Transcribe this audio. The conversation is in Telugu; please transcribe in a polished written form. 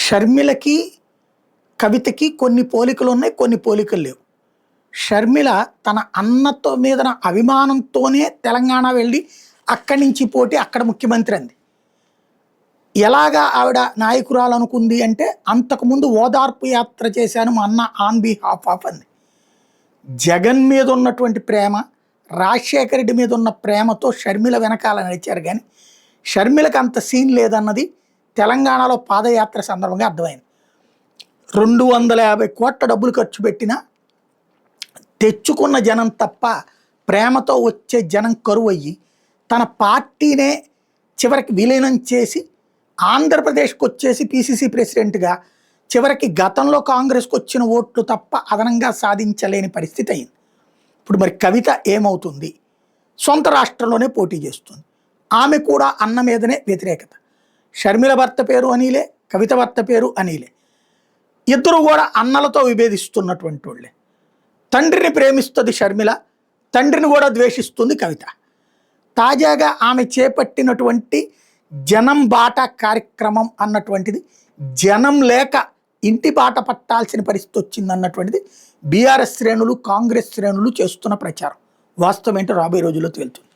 షర్మిలకి, కవితకి కొన్ని పోలికలు ఉన్నాయి, కొన్ని పోలికలు లేవు. షర్మిల తన అన్నతో మీదన అభిమానంతోనే తెలంగాణ వెళ్ళి అక్కడి నుంచి పోటీ అక్కడ ముఖ్యమంత్రి అంది. ఎలాగా ఆవిడ నాయకురాలు అనుకుంది అంటే, అంతకుముందు ఓదార్పు యాత్ర చేశాను మా అన్న ఆన్ బిహాఫ్ ఆఫ్ అంది. జగన్ మీద ఉన్నటువంటి ప్రేమ, రాజశేఖర రెడ్డి మీద ఉన్న ప్రేమతో షర్మిల వెనకాల నడిచారు. కానీ షర్మిలకు అంత సీన్ లేదన్నది తెలంగాణలో పాదయాత్ర సందర్భంగా అర్థమైంది. 250 కోట్ల డబ్బులు ఖర్చు పెట్టినా తెచ్చుకున్న జనం తప్ప ప్రేమతో వచ్చే జనం కరువు అయ్యి తన పార్టీనే చివరికి విలీనం చేసి ఆంధ్రప్రదేశ్కి వచ్చేసి పిసిసి ప్రెసిడెంట్గా చివరికి గతంలో కాంగ్రెస్కి వచ్చిన ఓట్లు తప్ప అదనంగా సాధించలేని పరిస్థితి అయింది. ఇప్పుడు మరి కవిత ఏమవుతుంది? సొంత రాష్ట్రంలోనే పోటీ చేస్తుంది. ఆమె కూడా అన్న మీదనే వ్యతిరేకత. షర్మిల భర్త పేరు అనిలే, కవిత భర్త పేరు అనిలే. ఇద్దరు కూడా అన్నలతో విభేదిస్తున్నటువంటి వాళ్ళే. తండ్రిని ప్రేమిస్తుంది షర్మిల, తండ్రిని కూడా ద్వేషిస్తుంది కవిత. తాజాగా ఆమె చేపట్టినటువంటి జనం బాట కార్యక్రమం అన్నటువంటిది జనం లేక ఇంటి బాట పట్టాల్సిన పరిస్థితి వచ్చిందన్నటువంటిది బీఆర్ఎస్ శ్రేణులు, కాంగ్రెస్ శ్రేణులు చేస్తున్న ప్రచారం. వాస్తవం ఏంటో రాబోయే రోజుల్లో తేలుతుంది.